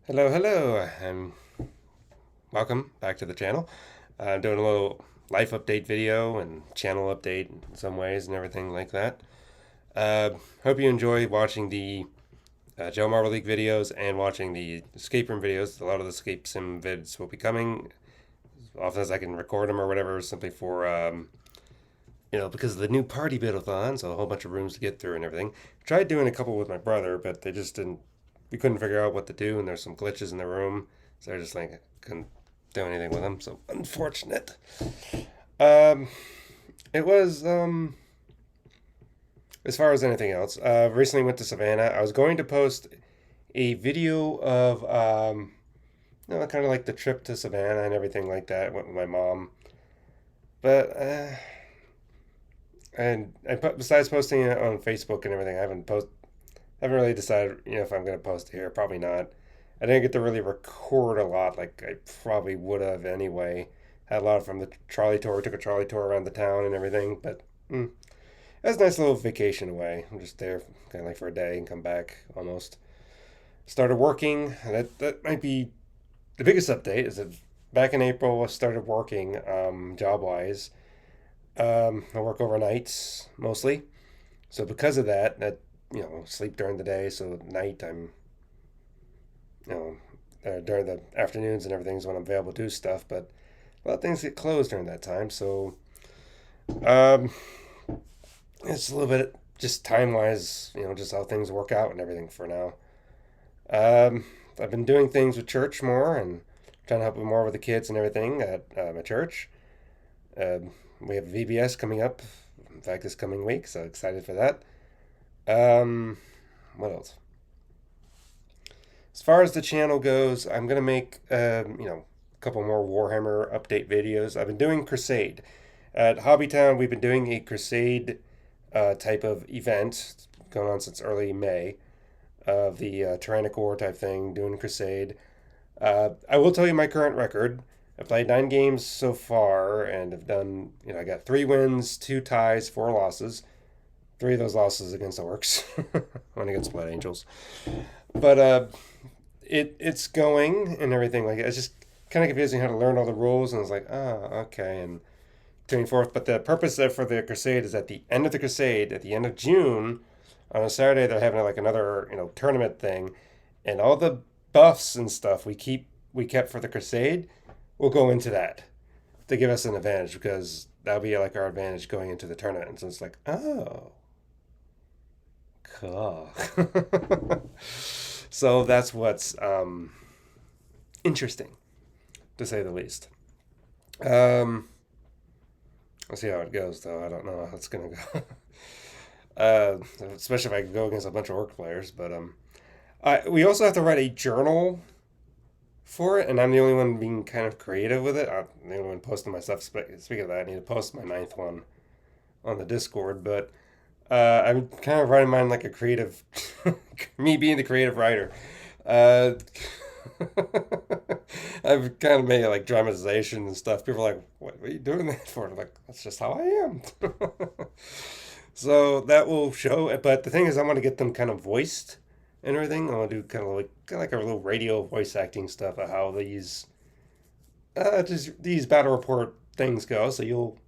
Hello, hello, and welcome back to the channel. I'm doing a little life update video and channel update in some ways and everything like that. Hope you enjoy watching the Joe Marble League videos and watching the escape room videos. A lot of the escape sim vids will be coming as often as I can record them or whatever, simply for because of the new party build-a-thon, so a whole bunch of rooms to get through and everything. Tried doing a couple with my brother, but they just didn't. We couldn't figure out what to do, and there's some glitches in the room, so I just like couldn't do anything with them. So unfortunate. Um, it was as far as anything else. Recently went to Savannah. I was going to post a video of kind of like the trip to Savannah and everything like that. Went with my mom, but and besides posting it on Facebook and everything, haven't really decided if I'm gonna post it here. Probably not. I didn't get to really record a lot like I probably would have anyway. Had a lot from the trolley tour. Took a trolley tour around the town and everything, but it was a nice little vacation away. I'm just there kind of like for a day and come back almost. Started working. That might be the biggest update. Is that back in April I started working job wise. I work overnights mostly, so because of that sleep during the day. So at night I'm you know during the afternoons and everything is when I'm available to do stuff. But a lot of things get closed during that time, so um, it's a little bit just time wise, just how things work out and everything for now. Um, I've been doing things with church more and trying to help more with the kids and everything at my church. We have VBS coming up, in fact, this coming week, so excited for that. Um, what else? As far as the channel goes, I'm gonna make a couple more Warhammer update videos. I've been doing Crusade at Hobbytown. We've been doing a Crusade type of event going on since early May of the Tyrannic War type thing, doing Crusade. I will tell you my current record. I've played 9 games so far, and have done. I got 3 wins, 2 ties, 4 losses. 3 of those losses against the Orcs, one against Blood Angels. But it's going and everything like it. It's just kind of confusing how to learn all the rules, and it's like, oh, okay, and turning forth. But the purpose for the Crusade is at the end of the Crusade, at the end of June, on a Saturday, they're having like another tournament thing, and all the buffs and stuff we kept for the Crusade will go into that to give us an advantage because that'll be like our advantage going into the tournament. And so it's like, oh, cool. So that's what's interesting, to say the least. Um, we'll see how it goes, though. I don't know how it's gonna go. Especially if I go against a bunch of work players. But we also have to write a journal for it, and I'm the only one being kind of creative with it. I'm the only one posting my stuff. Speaking of that, I need to post my 9th one on the Discord. But I'm kind of writing mine like a creative, me being the creative writer. Uh, I've kind of made like dramatization and stuff. People are like, what are you doing that for? I'm like, that's just how I am. So that will show. But the thing is, I want to get them kind of voiced and everything. I want to do kind of like a little radio voice acting stuff of how these battle report things go. So you'll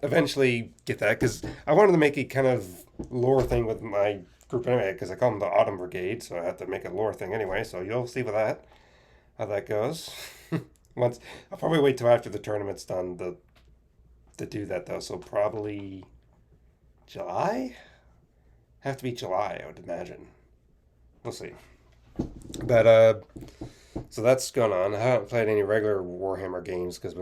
eventually get that because I wanted to make a kind of lore thing with my group anyway because I call them the Autumn Brigade, so I have to make a lore thing anyway. So you'll see with that how that goes. Once I'll probably wait till after the tournament's done to do that though. So probably July. Have to be July, I would imagine. We'll see. But so that's going on. I haven't played any regular Warhammer games because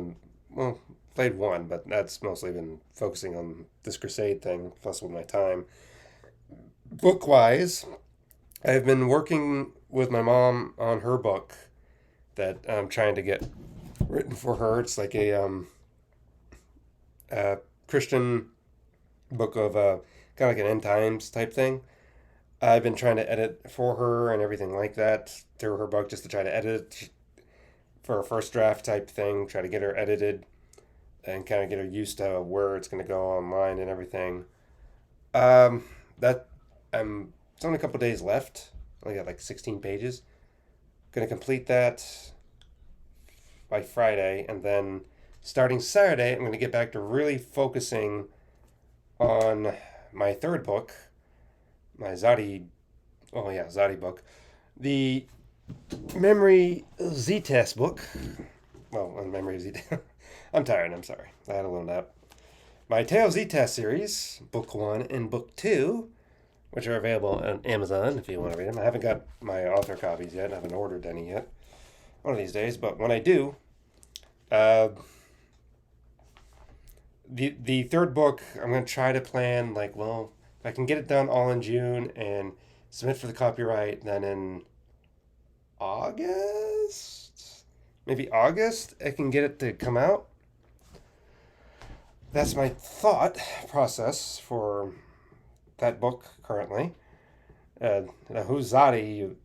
played one, but that's mostly been focusing on this Crusade thing, plus with my time. Book wise, I've been working with my mom on her book that I'm trying to get written for her. It's like a Christian book of kind of like an end times type thing. I've been trying to edit for her and everything like that through her book just to try to edit it for a first draft type thing, try to get her edited and kind of get her used to where it's going to go online and everything. That it's only a couple days left. I only got like 16 pages Going to complete that by Friday, and then starting Saturday, I'm going to get back to really focusing on my third book, my Zadi book, the Memory Xetas book. Well, on Memory Xetas. I'm tired, I'm sorry. I had a little nap. My Tale of Xetas series, Book 1 and Book 2, which are available on Amazon if you want to read them. I haven't got my author copies yet. I haven't ordered any yet. One of these days, but when I do, the third book, I'm going to try to plan, like, well, if I can get it done all in June and submit for the copyright, then in August, maybe August, I can get it to come out. That's my thought process for that book currently. Now, who's Zadi?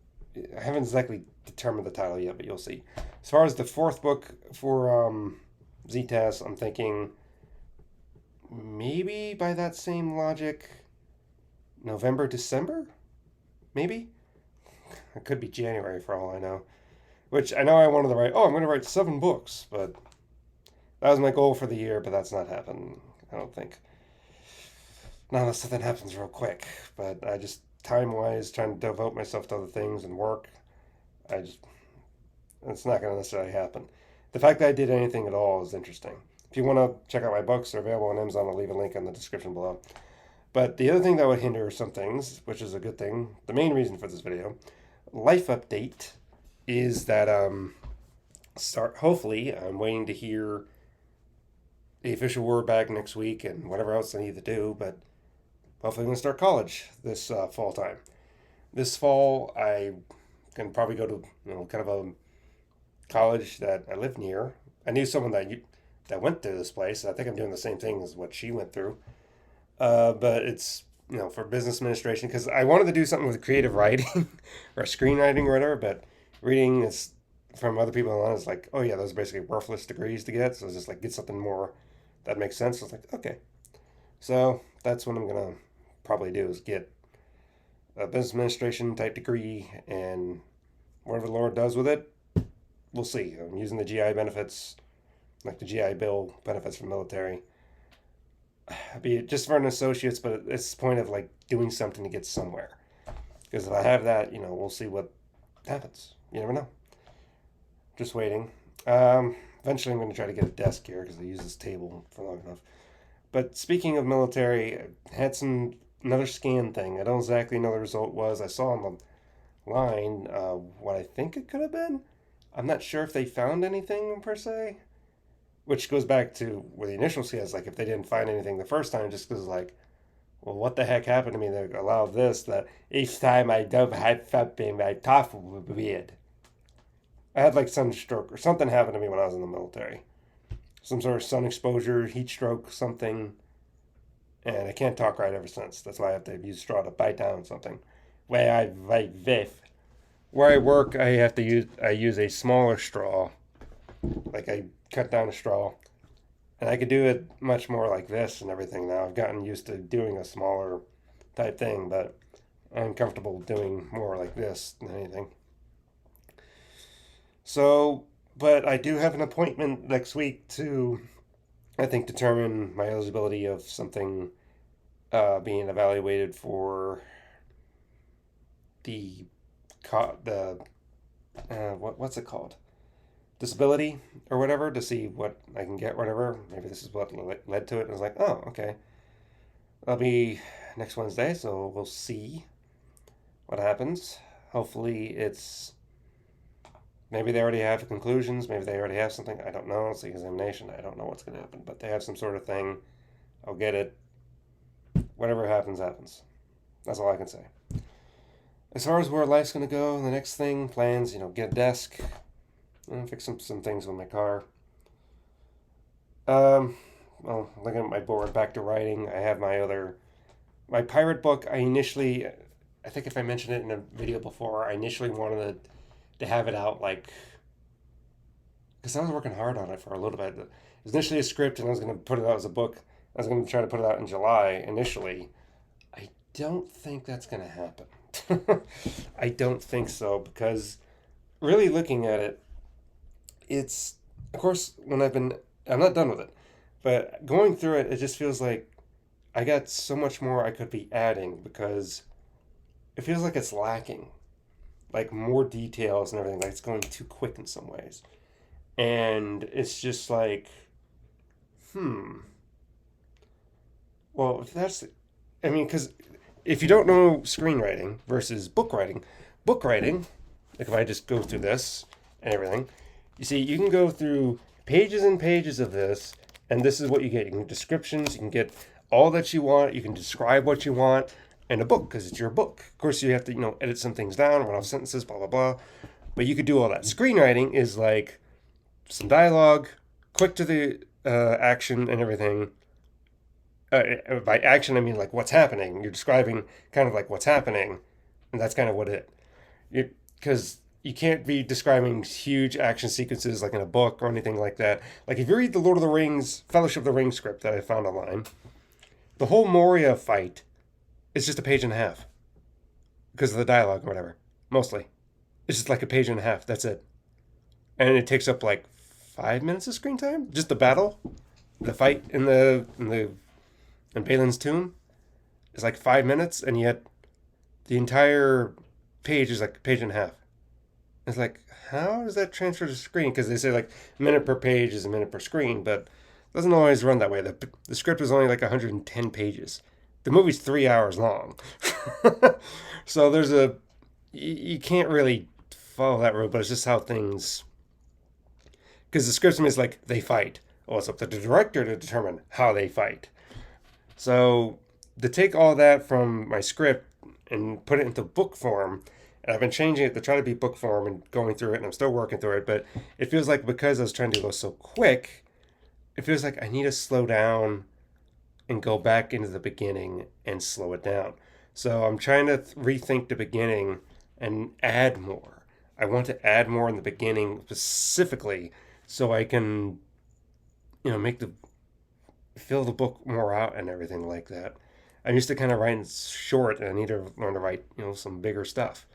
I haven't exactly determined the title yet, but you'll see. As far as the fourth book for Xetas, I'm thinking maybe by that same logic, November, December? Maybe? It could be January for all I know. Which I know I wanted to write, I'm going to write 7 books, but that was my goal for the year, but that's not happening, I don't think. Not unless something happens real quick, but I just, time-wise, trying to devote myself to other things and work, it's not going to necessarily happen. The fact that I did anything at all is interesting. If you want to check out my books, they're available on Amazon. I'll leave a link in the description below. But the other thing that would hinder some things, which is a good thing, the main reason for this video, life update, is that hopefully, I'm waiting to hear the official word back next week and whatever else I need to do, but hopefully I'm going to start college this fall time. This fall, I can probably go to kind of a college that I live near. I knew someone that went to this place. I think I'm doing the same thing as what she went through. But it's, for business administration, because I wanted to do something with creative writing or screenwriting or whatever, but reading is from other people online is like, oh yeah, those are basically worthless degrees to get. So it's just like, get something more that makes sense. So it's like, okay. So that's what I'm going to probably do, is get a business administration type degree, and whatever the Lord does with it, we'll see. I'm using the GI benefits, like the GI Bill benefits for military. Be it just for an associate's, but it's the point of like doing something to get somewhere. Because if I have that, we'll see what happens. You never know. Just waiting. Eventually I'm going to try to get a desk here because I use this table for long enough. But speaking of military, I had another scan thing. I don't exactly know the result was. I saw on the line what I think it could have been. I'm not sure if they found anything per se. Which goes back to where the initial scans, like if they didn't find anything the first time, just because like, well, what the heck happened to me that allowed this, that each time I don't have something, my cough was weird. I had like sunstroke or something happened to me when I was in the military. Some sort of sun exposure, heat stroke, something. And I can't talk right ever since. That's why I have to use straw to bite down something. Where I work, I use a smaller straw. Like I cut down a straw. And I could do it much more like this and everything now. I've gotten used to doing a smaller type thing, but I'm comfortable doing more like this than anything. So, but I do have an appointment next week to, I think, determine my eligibility of something being evaluated for what's it called? Disability or whatever, to see what I can get, whatever. Maybe this is what led to it. And I was like, oh, okay. That'll be next Wednesday, so we'll see what happens. Hopefully maybe they already have conclusions. Maybe they already have something. I don't know. It's the examination. I don't know what's going to happen. But they have some sort of thing. I'll get it. Whatever happens, happens. That's all I can say. As far as where life's going to go, the next thing, plans, get a desk. Fix some things with my car. Well, looking at my board, back to writing. I have my pirate book. I think if I mentioned it in a video before, I initially wanted to have it out because I was working hard on it for a little bit. It was initially a script, and I was going to put it out as a book. I was going to try to put it out in July initially. I don't think that's going to happen. I don't think so, because really looking at it, it's, of course, I'm not done with it, but going through it, it just feels like I got so much more I could be adding because it feels like it's lacking, like more details and everything. Like it's going too quick in some ways, and it's just like, hmm. Well, if that's, I mean, because if you don't know screenwriting versus book writing, like if I just go through this and everything, you see, you can go through pages and pages of this, and this is what you get. You can get descriptions, you can get all that you want, you can describe what you want in a book because it's your book. Of course, you have to, edit some things down, run off sentences, blah, blah, blah. But you could do all that. Screenwriting is like some dialogue, quick to the action and everything. By action, I mean like what's happening. You're describing kind of like what's happening, and that's kind of what because you can't be describing huge action sequences like in a book or anything like that. Like if you read the Lord of the Rings, Fellowship of the Ring script that I found online, the whole Moria fight is just a page and a half because of the dialogue or whatever. Mostly, it's just like a page and a half. That's it, and it takes up like 5 minutes of screen time. Just the battle, the fight in Balin's tomb is like 5 minutes, and yet the entire page is like a page and a half. It's like, how does that transfer to screen? Because they say like a minute per page is a minute per screen, but it doesn't always run that way. The script is only like 110 pages. The movie's 3 hours long. So you can't really follow that route, but it's just how things, because the script is like, they fight. Well, it's up to the director to determine how they fight. So to take all that from my script and put it into book form, and I've been changing it to try to be book form and going through it, and I'm still working through it, but it feels like because I was trying to go so quick, it feels like I need to slow down and go back into the beginning and slow it down. So I'm trying to rethink the beginning and add more. I want to add more in the beginning specifically so I can, make fill the book more out and everything like that. I'm used to kind of writing short, and I need to learn to write, some bigger stuff.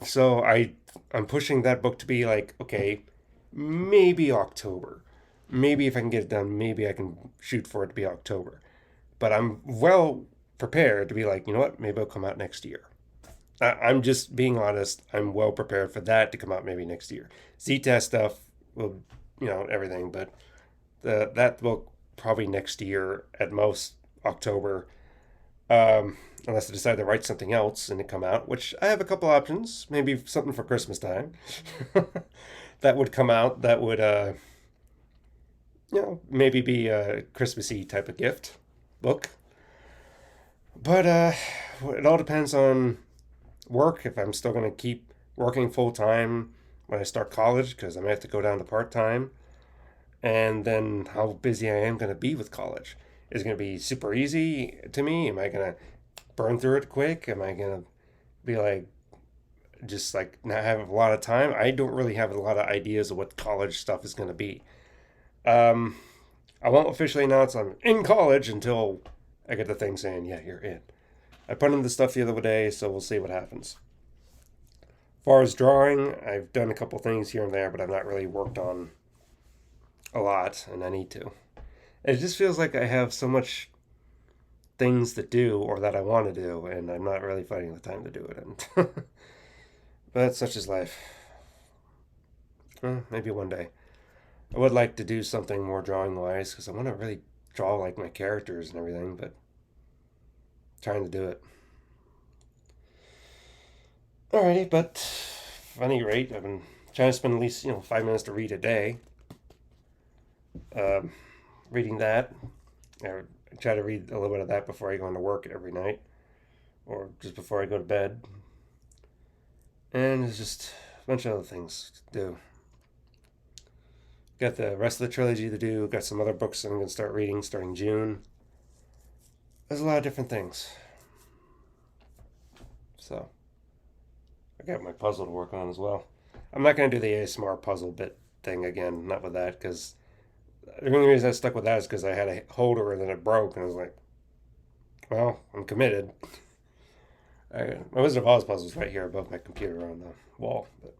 So I'm pushing that book to be like, okay, maybe October. Maybe if I can get it done, maybe I can shoot for it to be October. But I'm well prepared to be like, you know what, maybe it'll come out next year. I'm just being honest. I'm well prepared for that to come out maybe next year. Xetas stuff will, everything, but that book probably next year at most October, unless I decide to write something else and it come out, which I have a couple options. Maybe something for Christmas time that would come out. That would, maybe be a Christmassy type of gift book. But it all depends on work. If I'm still going to keep working full time when I start college, because I may have to go down to part time, and then how busy I am going to be with college. Is it going to be super easy to me? Am I going to burn through it quick? Am I going to be like, just like not have a lot of time? I don't really have a lot of ideas of what college stuff is going to be. I won't officially announce I'm in college until I get the thing saying, yeah, you're in. I put in the stuff the other day, so we'll see what happens. As far as drawing, I've done a couple things here and there, but I've not really worked on a lot, and I need to. It just feels like I have so much things to do or that I want to do, and I'm not really finding the time to do it. And but such is life. Maybe one day. I would like to do something more drawing wise because I want to really draw like my characters and everything, but trying to do it. Alrighty, but at any rate, I've been trying to spend at least 5 minutes to read a day. Reading that, I try to read a little bit of that before I go into work every night, or just before I go to bed. And there's just a bunch of other things to do. Got the rest of the trilogy to do. Got some other books I'm going to start reading starting June. There's a lot of different things. So, I got my puzzle to work on as well. I'm not going to do the ASMR puzzle bit thing again. Not with that, because the only reason I stuck with that is because I had a holder and then it broke, and I was like, well, I'm committed. My Wizard of Oz puzzle is right here above my computer on the wall. But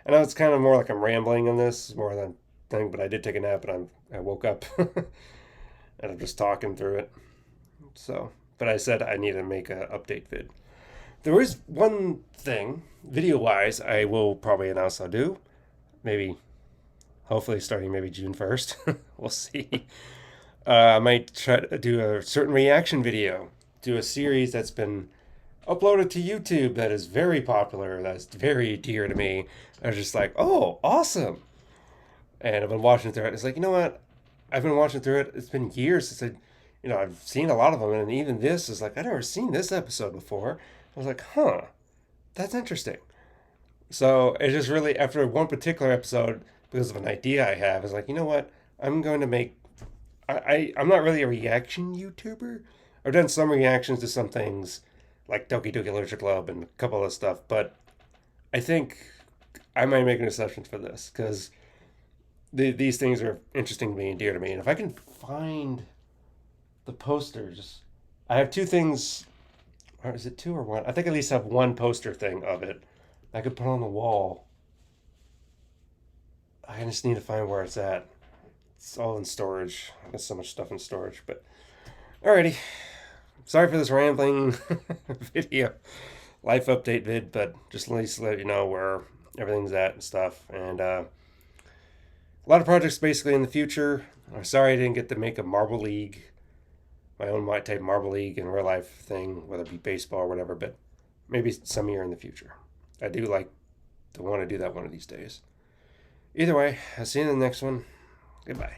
I know it's kind of more like I'm rambling on this more than thing, but I did take a nap and I woke up and I'm just talking through it. So, but I said I need to make an update vid. There is one thing, video wise, I will probably announce I'll do. Maybe, hopefully, starting maybe June 1st. We'll see. I might try to do a certain reaction video, do a series that's been uploaded to YouTube that is very popular, that's very dear to me. I was just like, oh, awesome. And I've been watching through it. It's like, you know what? I've been watching through it. It's been years since I've seen a lot of them. And even this is like, I've never seen this episode before. I was like, huh, that's interesting. So it just really, after one particular episode, because of an idea I have, is like, you know what? I'm going to make, I'm not really a reaction YouTuber. I've done some reactions to some things like Doki Doki Literature Club and a couple of stuff, but I think I might make an exception for this because these things are interesting to me and dear to me. And if I can find the posters, I have two things, or is it two or one? I think I at least have one poster thing of it I could put on the wall. I just need to find where it's at. It's all in storage. I got so much stuff in storage, but alrighty. Sorry for this rambling video, life update vid, but just at least let you know where everything's at and stuff. And a lot of projects basically in the future. I'm sorry I didn't get to make a Marble League, my own white type Marble League in real life thing, whether it be baseball or whatever, but maybe some year in the future. I do like to want to do that one of these days. Either way, I'll see you in the next one. Goodbye.